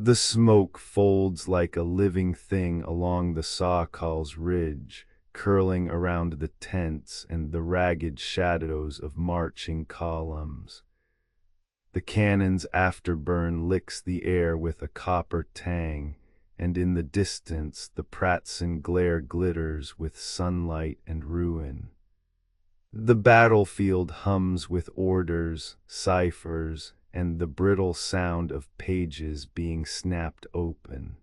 The smoke folds like a living thing along the Sawcall's ridge, curling around the tents and the ragged shadows of marching columns. The cannon's afterburn licks the air with a copper tang, and in the distance the Pratzen glare glitters with sunlight and ruin. The battlefield hums with orders, ciphers, and the brittle sound of pages being snapped open.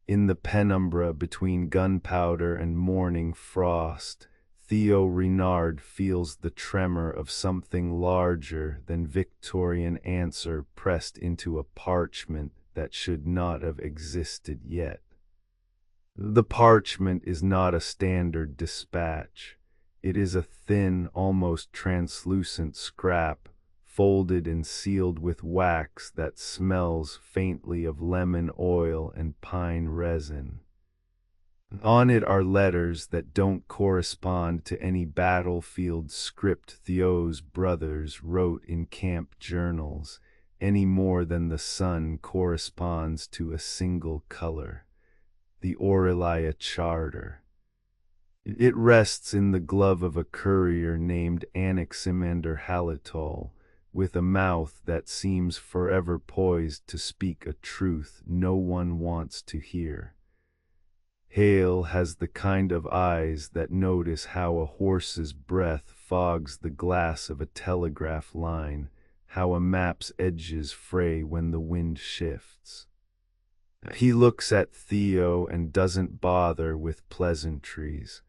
In the penumbra between gunpowder and morning frost, Theo Renard feels the tremor of something larger than Victorian answer pressed into a parchment that should not have existed yet. The parchment is not a standard dispatch. It is a thin, almost translucent scrap, folded and sealed with wax that smells faintly of lemon oil and pine resin. On it are letters that don't correspond to any battlefield script Theo's brothers wrote in camp journals, any more than the sun corresponds to a single color, the Aurelia Charter. It rests in the glove of a courier named Anaximander Halitol, with a mouth that seems forever poised to speak a truth no one wants to hear. Hale has the kind of eyes that notice how a horse's breath fogs the glass of a telegraph line, how a map's edges fray when the wind shifts. He looks at Theo and doesn't bother with pleasantries.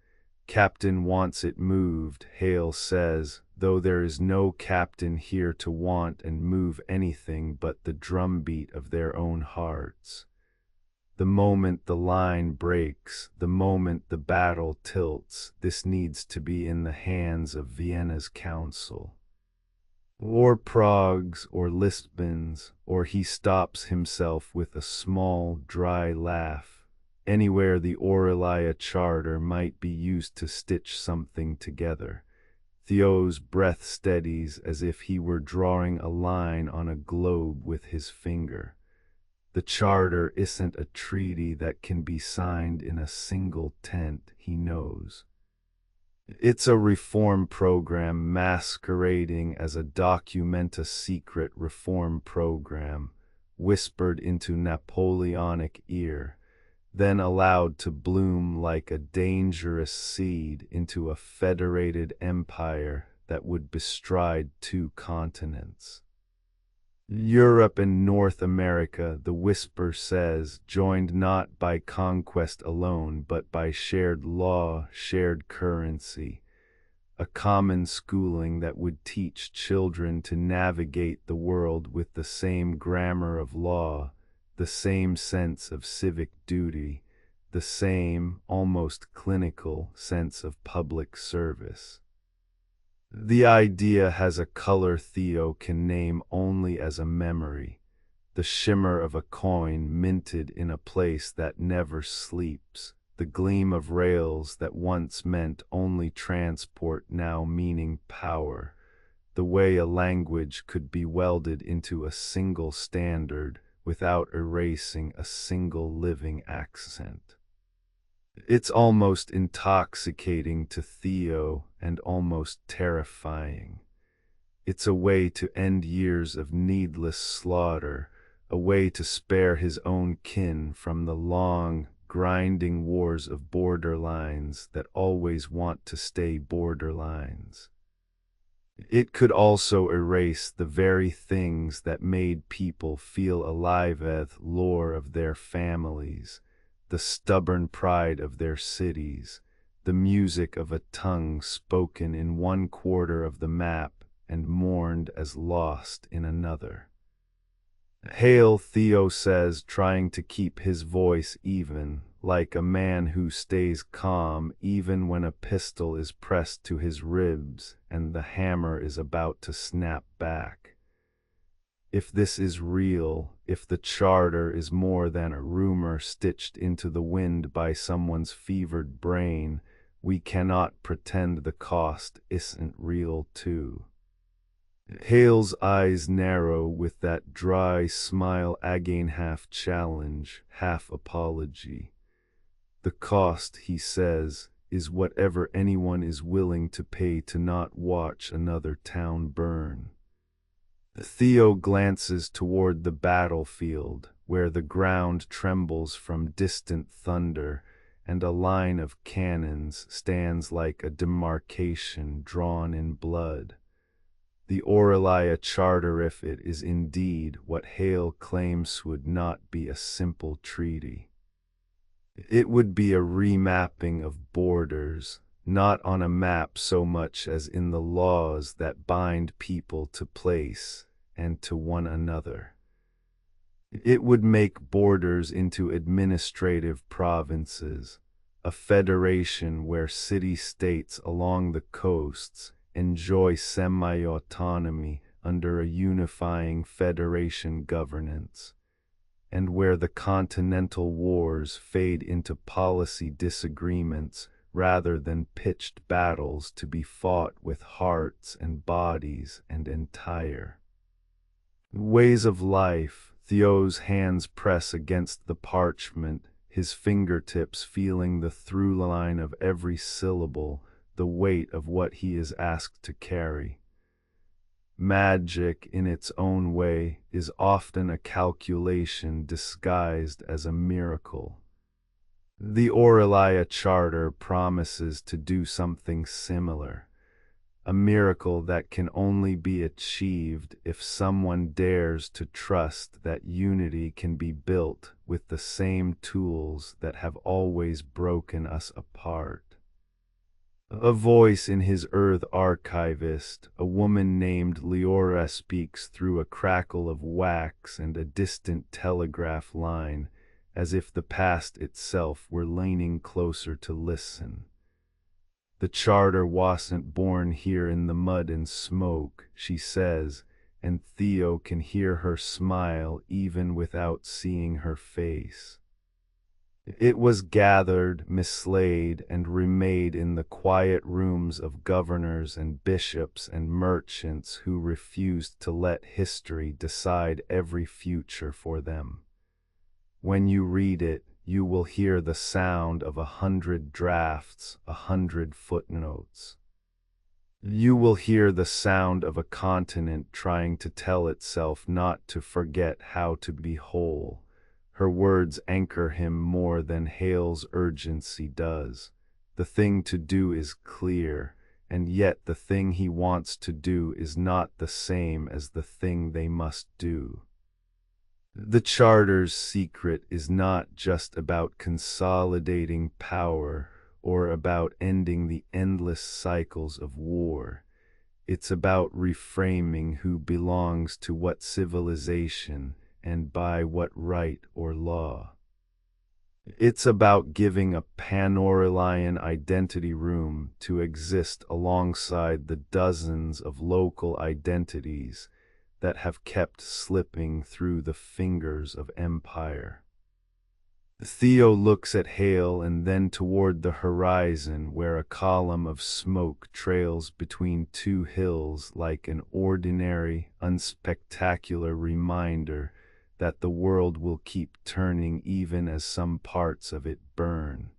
Captain wants it moved, Hale says, though there is no captain here to want and move anything but the drumbeat of their own hearts. The moment the line breaks, the moment the battle tilts, this needs to be in the hands of Vienna's council. Or Prague's, or Lisbon's, or he stops himself with a small, dry laugh. Anywhere the Aurelia Charter might be used to stitch something together. Theo's breath steadies as if he were drawing a line on a globe with his finger. The charter isn't a treaty that can be signed in a single tent, he knows. It's a reform program masquerading as a documenta secret reform program, whispered into Napoleonic ear, then allowed to bloom like a dangerous seed into a federated empire that would bestride 2 continents. Europe and North America, the whisper says, joined not by conquest alone, but by shared law, shared currency, a common schooling that would teach children to navigate the world with the same grammar of law, the same sense of civic duty, the same, almost clinical, sense of public service. The idea has a color Theo can name only as a memory, the shimmer of a coin minted in a place that never sleeps, the gleam of rails that once meant only transport now meaning power, the way a language could be welded into a single standard without erasing a single living accent. It's almost intoxicating to Theo and almost terrifying. It's a way to end years of needless slaughter, a way to spare his own kin from the long, grinding wars of borderlines that always want to stay borderlines. It could also erase the very things that made people feel alive as lore of their families, the stubborn pride of their cities, the music of a tongue spoken in one quarter of the map and mourned as lost in another. Hail, Theo says, trying to keep his voice even, like a man who stays calm even when a pistol is pressed to his ribs and the hammer is about to snap back. If this is real, if the charter is more than a rumor stitched into the wind by someone's fevered brain, we cannot pretend the cost isn't real too. Hale's eyes narrow with that dry smile, again half challenge, half apology. The cost, he says, is whatever anyone is willing to pay to not watch another town burn. Theo glances toward the battlefield, where the ground trembles from distant thunder, and a line of cannons stands like a demarcation drawn in blood. The Aurelia Charter, if it is indeed what Hale claims, would not be a simple treaty. It would be a remapping of borders, not on a map so much as in the laws that bind people to place and to one another. It would make borders into administrative provinces, a federation where city-states along the coasts enjoy semi-autonomy under a unifying federation governance, and where the continental wars fade into policy disagreements rather than pitched battles to be fought with hearts and bodies and entire ways of life. Theo's hands press against the parchment, his fingertips feeling the through line of every syllable, the weight of what he is asked to carry. Magic, in its own way, is often a calculation disguised as a miracle. The Aurelia Charter promises to do something similar, a miracle that can only be achieved if someone dares to trust that unity can be built with the same tools that have always broken us apart. A voice in his Earth archivist, a woman named Leora, speaks through a crackle of wax and a distant telegraph line, as if the past itself were leaning closer to listen. The charter wasn't born here in the mud and smoke, she says, and Theo can hear her smile even without seeing her face. It was gathered, mislaid, and remade in the quiet rooms of governors and bishops and merchants who refused to let history decide every future for them. When you read it, you will hear the sound of 100 drafts, 100 footnotes. You will hear the sound of a continent trying to tell itself not to forget how to be whole. Her words anchor him more than Hale's urgency does. The thing to do is clear, and yet the thing he wants to do is not the same as the thing they must do. The Charter's secret is not just about consolidating power or about ending the endless cycles of war. It's about reframing who belongs to what civilization and by what right or law. It's about giving a pan-Aurelian identity room to exist alongside the dozens of local identities that have kept slipping through the fingers of empire. Theo looks at Hale and then toward the horizon, where a column of smoke trails between two hills like an ordinary, unspectacular reminder that the world will keep turning even as some parts of it burn.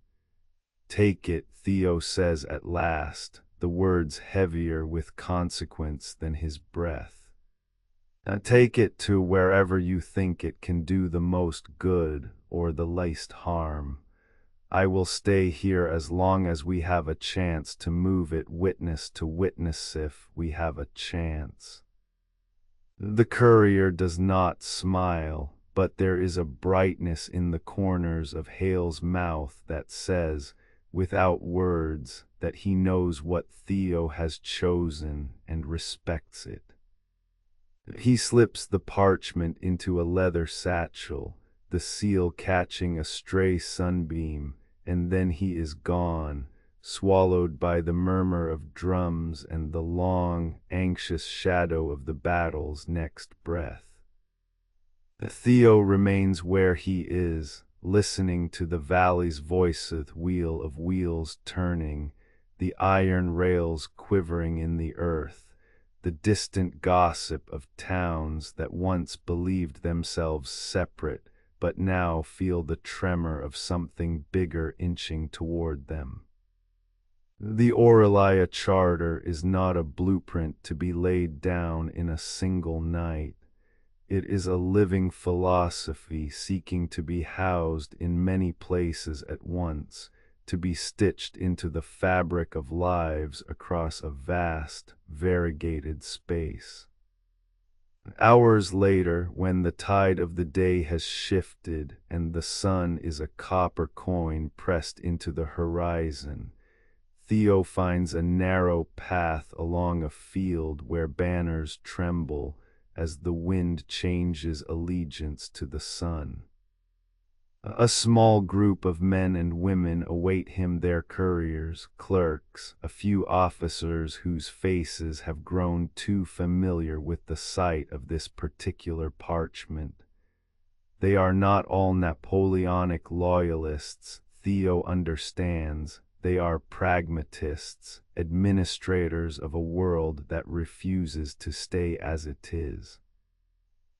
"Take it," Theo says at last, the words heavier with consequence than his breath. Take it to wherever you think it can do the most good or the least harm. I will stay here as long as we have a chance to move it witness to witness, if we have a chance. The courier does not smile, but there is a brightness in the corners of Hale's mouth that says, without words, that he knows what Theo has chosen and respects it. He slips the parchment into a leather satchel, the seal catching a stray sunbeam, and then he is gone, swallowed by the murmur of drums and the long, anxious shadow of the battle's next breath. Theo remains where he is, listening to the valley's voiceth wheel of wheels turning, the iron rails quivering in the earth, the distant gossip of towns that once believed themselves separate but now feel the tremor of something bigger inching toward them. The Aurelia Charter is not a blueprint to be laid down in a single night. It is a living philosophy seeking to be housed in many places at once, to be stitched into the fabric of lives across a vast, variegated space. Hours later, when the tide of the day has shifted and the sun is a copper coin pressed into the horizon, Theo finds a narrow path along a field where banners tremble as the wind changes allegiance to the sun. A small group of men and women await him, their couriers, clerks, a few officers whose faces have grown too familiar with the sight of this particular parchment. They are not all Napoleonic loyalists, Theo understands. They are pragmatists, administrators of a world that refuses to stay as it is.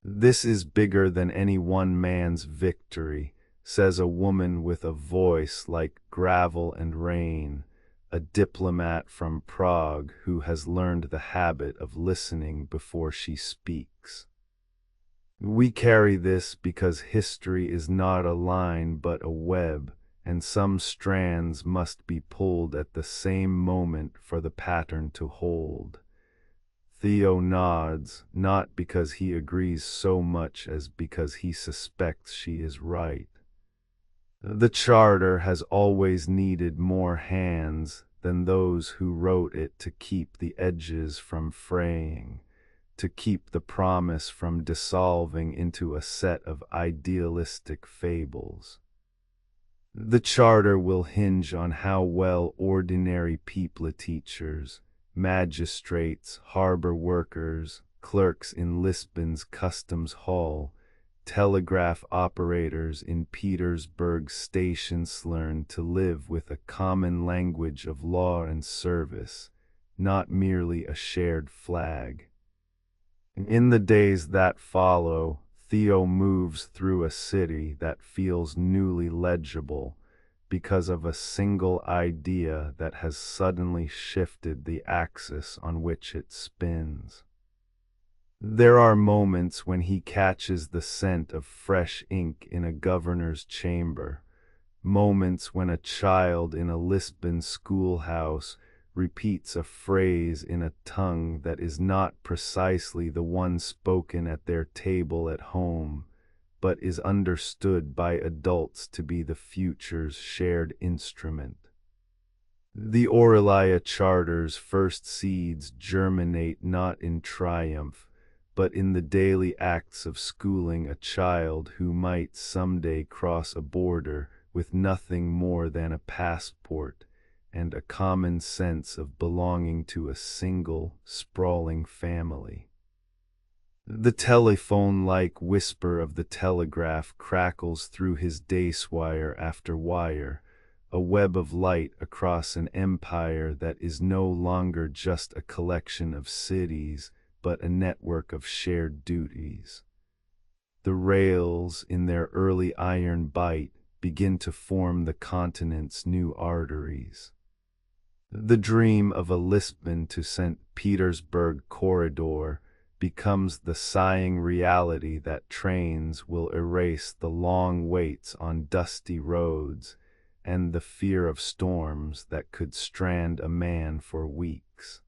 This is bigger than any one man's victory, says a woman with a voice like gravel and rain, a diplomat from Prague who has learned the habit of listening before she speaks. We carry this because history is not a line but a web, and some strands must be pulled at the same moment for the pattern to hold. Theo nods, not because he agrees so much as because he suspects she is right. The Charter has always needed more hands than those who wrote it to keep the edges from fraying, to keep the promise from dissolving into a set of idealistic fables. The Charter will hinge on how well ordinary people, teachers, magistrates, harbor workers, clerks in Lisbon's customs hall, telegraph operators in Petersburg stations learn to live with a common language of law and service, not merely a shared flag. In the days that follow, Theo moves through a city that feels newly legible because of a single idea that has suddenly shifted the axis on which it spins. There are moments when he catches the scent of fresh ink in a governor's chamber, moments when a child in a Lisbon schoolhouse repeats a phrase in a tongue that is not precisely the one spoken at their table at home, but is understood by adults to be the future's shared instrument. The Aurelia Charter's first seeds germinate not in triumph, but in the daily acts of schooling a child who might someday cross a border with nothing more than a passport and a common sense of belonging to a single, sprawling family. The telephone-like whisper of the telegraph crackles through his dace wire after wire, a web of light across an empire that is no longer just a collection of cities, but a network of shared duties. The rails, in their early iron bite, begin to form the continent's new arteries. The dream of a Lisbon to St. Petersburg corridor becomes the sighing reality that trains will erase the long waits on dusty roads and the fear of storms that could strand a man for weeks.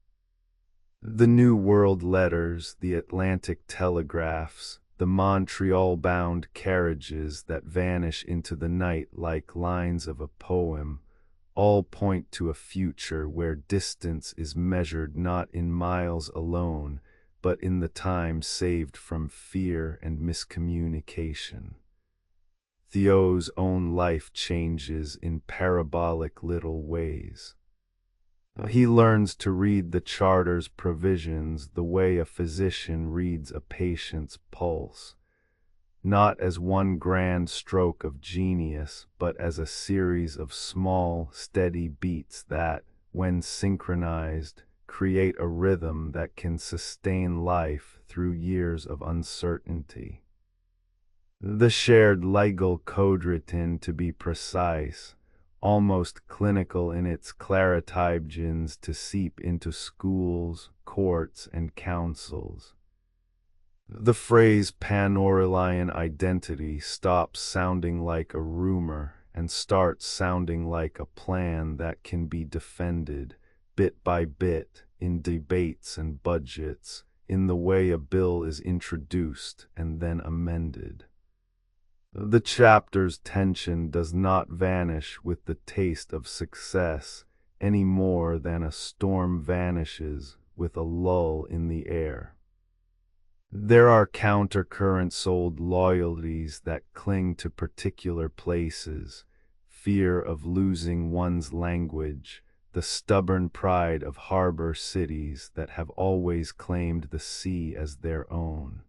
The New World letters, the Atlantic telegraphs, the Montreal-bound carriages that vanish into the night like lines of a poem, all point to a future where distance is measured not in miles alone, but in the time saved from fear and miscommunication. Theo's own life changes in parabolic little ways. He learns to read the Charter's provisions the way a physician reads a patient's pulse, not as one grand stroke of genius, but as a series of small, steady beats that, when synchronized, create a rhythm that can sustain life through years of uncertainty. The shared legal code, written to be precise, almost clinical in its claritypgens, to seep into schools, courts, and councils. The phrase pan-Aurelian identity stops sounding like a rumor and starts sounding like a plan that can be defended, bit by bit, in debates and budgets, in the way a bill is introduced and then amended. The chapter's tension does not vanish with the taste of success any more than a storm vanishes with a lull in the air. There are countercurrent-souled loyalties that cling to particular places, fear of losing one's language, the stubborn pride of harbor cities that have always claimed the sea as their own.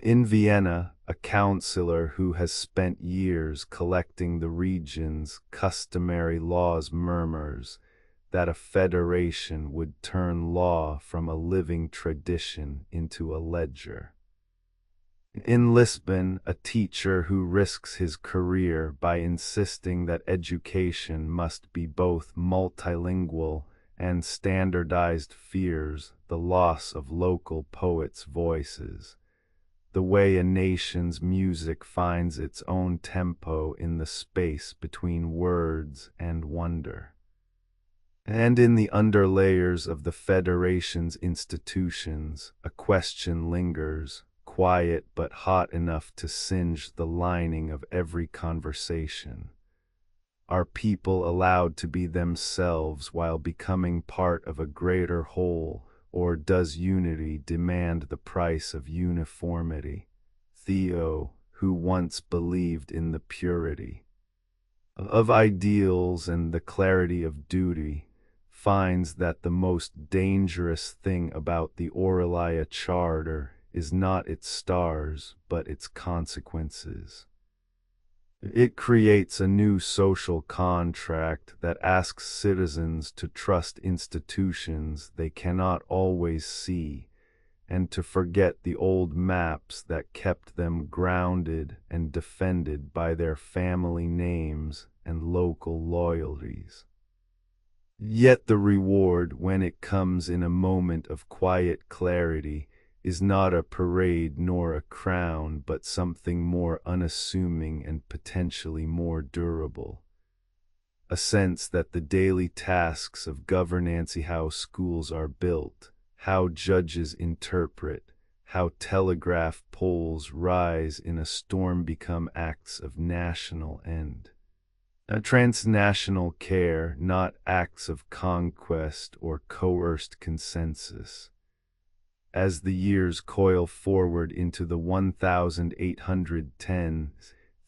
In Vienna, a councillor who has spent years collecting the region's customary laws murmurs that a federation would turn law from a living tradition into a ledger. In Lisbon, a teacher who risks his career by insisting that education must be both multilingual and standardized fears the loss of local poets' voices, the way a nation's music finds its own tempo in the space between words and wonder. And in the underlayers of the Federation's institutions, a question lingers, quiet but hot enough to singe the lining of every conversation. Are people allowed to be themselves while becoming part of a greater whole, or does unity demand the price of uniformity? Theo, who once believed in the purity of ideals and the clarity of duty, finds that the most dangerous thing about the Aurelia Charter is not its stars but its consequences. It creates a new social contract that asks citizens to trust institutions they cannot always see, and to forget the old maps that kept them grounded and defended by their family names and local loyalties. Yet the reward, when it comes in a moment of quiet clarity, is not a parade nor a crown, but something more unassuming and potentially more durable. A sense that the daily tasks of governance, how schools are built, how judges interpret, how telegraph poles rise in a storm, become acts of national end. A transnational care, not acts of conquest or coerced consensus. As the years coil forward into the 1810s,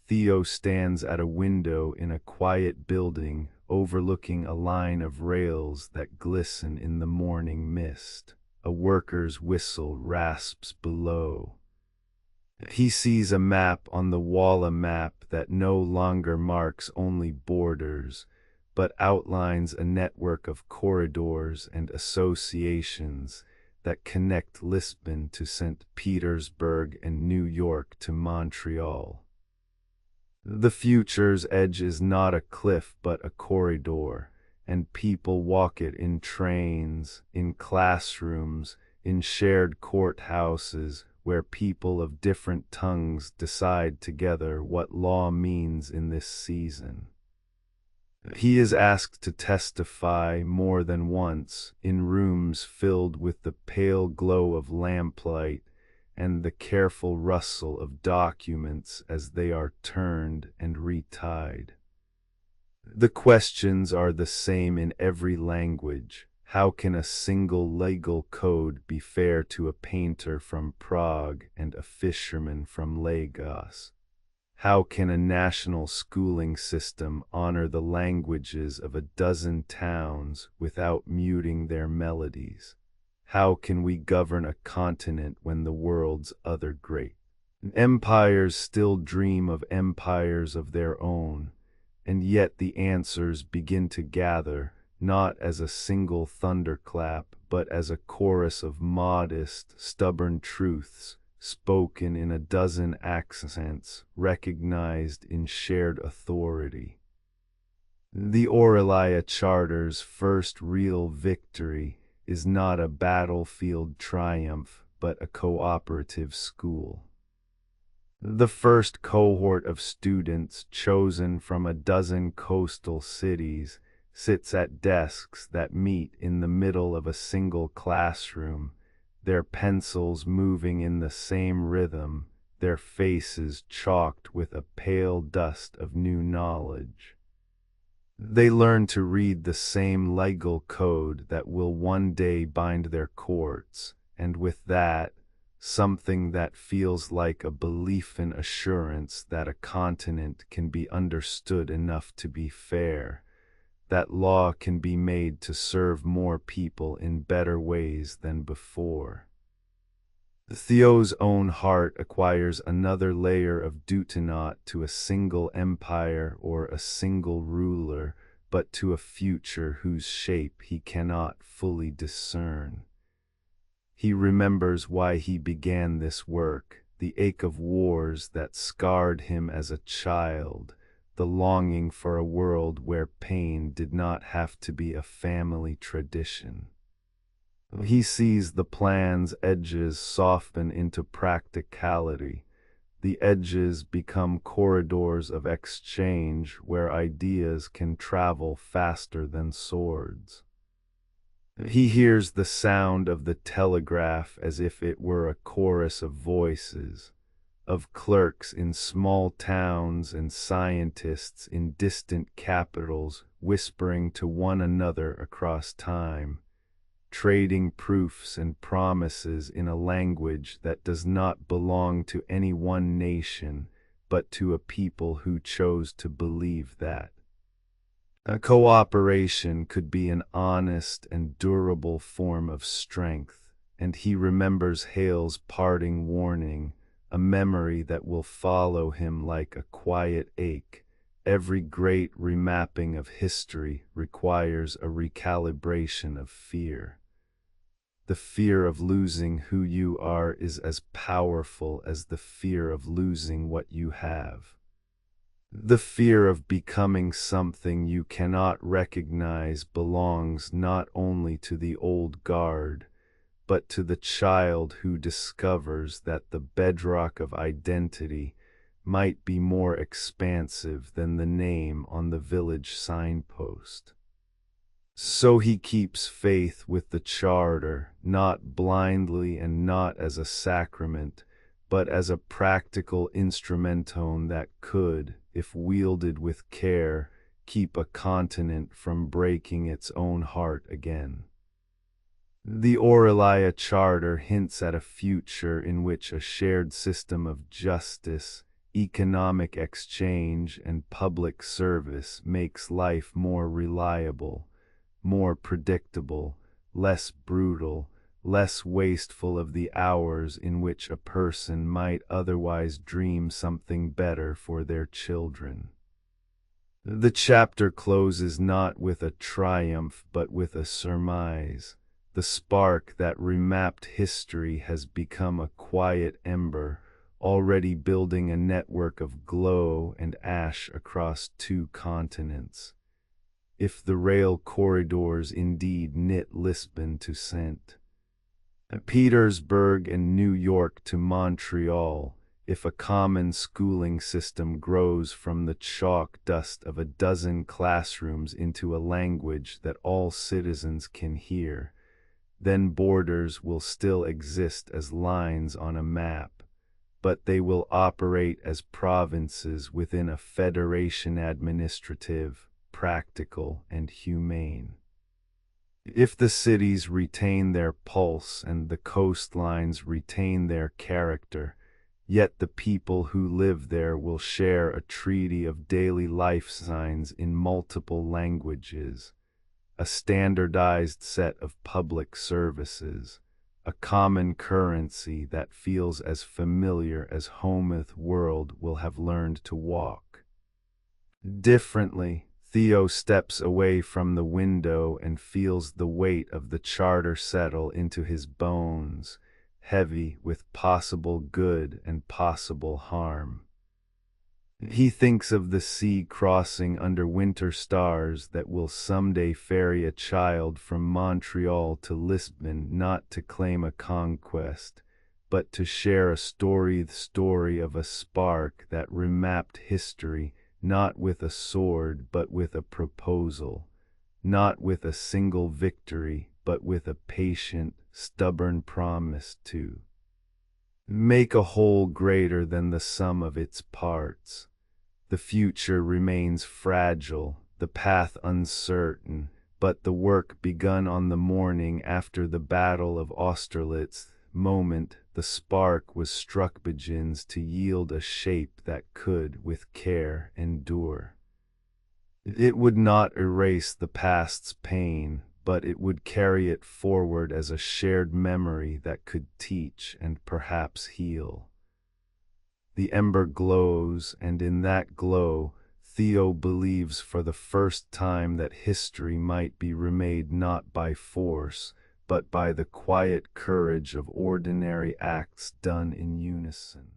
Theo stands at a window in a quiet building overlooking a line of rails that glisten in the morning mist. A worker's whistle rasps below. He sees a map on the wall, a map that no longer marks only borders, but outlines a network of corridors and associations that connect Lisbon to St. Petersburg and New York to Montreal. The future's edge is not a cliff but a corridor, and people walk it in trains, in classrooms, in shared courthouses, where people of different tongues decide together what law means in this season. He is asked to testify more than once in rooms filled with the pale glow of lamplight and the careful rustle of documents as they are turned and retied. The questions are the same in every language. How can a single legal code be fair to a painter from Prague and a fisherman from Lagos? How can a national schooling system honor the languages of a dozen towns without muting their melodies? How can we govern a continent when the world's other great empires still dream of empires of their own? And yet the answers begin to gather, not as a single thunderclap, but as a chorus of modest, stubborn truths, spoken in a dozen accents, recognized in shared authority. The Aurelia Charter's first real victory is not a battlefield triumph, but a cooperative school. The first cohort of students chosen from a dozen coastal cities sits at desks that meet in the middle of a single classroom, their pencils moving in the same rhythm, their faces chalked with a pale dust of new knowledge. They learn to read the same legal code that will one day bind their courts, and with that, something that feels like a belief in assurance that a continent can be understood enough to be fair, that law can be made to serve more people in better ways than before. Theo's own heart acquires another layer of duty not to a single empire or a single ruler, but to a future whose shape he cannot fully discern. He remembers why he began this work, the ache of wars that scarred him as a child, the longing for a world where pain did not have to be a family tradition. He sees the plan's edges soften into practicality. The edges become corridors of exchange where ideas can travel faster than swords. He hears the sound of the telegraph as if it were a chorus of voices, of clerks in small towns and scientists in distant capitals whispering to one another across time, trading proofs and promises in a language that does not belong to any one nation, but to a people who chose to believe that. A cooperation could be an honest and durable form of strength, and he remembers Hale's parting warning, a memory that will follow him like a quiet ache. Every great remapping of history requires a recalibration of fear. The fear of losing who you are is as powerful as the fear of losing what you have. The fear of becoming something you cannot recognize belongs not only to the old guard, but to the child who discovers that the bedrock of identity might be more expansive than the name on the village signpost. So he keeps faith with the charter, not blindly and not as a sacrament, but as a practical instrumentum that could, if wielded with care, keep a continent from breaking its own heart again. The Aurelia Charter hints at a future in which a shared system of justice, economic exchange, and public service makes life more reliable, more predictable, less brutal, less wasteful of the hours in which a person might otherwise dream something better for their children. The chapter closes not with a triumph but with a surmise. The spark that remapped history has become a quiet ember, already building a network of glow and ash across 2 continents. If the rail corridors indeed knit Lisbon to St. Petersburg and New York to Montreal, if a common schooling system grows from the chalk dust of a dozen classrooms into a language that all citizens can hear, then borders will still exist as lines on a map, but they will operate as provinces within a federation, administrative, practical, and humane. If the cities retain their pulse and the coastlines retain their character, yet the people who live there will share a treaty of daily life signs in multiple languages, a standardized set of public services, a common currency that feels as familiar as Hometh world will have learned to walk. Differently, Theo steps away from the window and feels the weight of the charter settle into his bones, heavy with possible good and possible harm. He thinks of the sea crossing under winter stars that will someday ferry a child from Montreal to Lisbon, not to claim a conquest, but to share a storied story of a spark that remapped history, not with a sword but with a proposal, not with a single victory but with a patient, stubborn promise to make a whole greater than the sum of its parts. The future remains fragile, the path uncertain, but the work begun on the morning after the Battle of Austerlitz, moment the spark was struck, begins to yield a shape that could, with care, endure. It would not erase the past's pain, but it would carry it forward as a shared memory that could teach and perhaps heal. The ember glows, and in that glow, Theo believes for the first time that history might be remade not by force, but by the quiet courage of ordinary acts done in unison.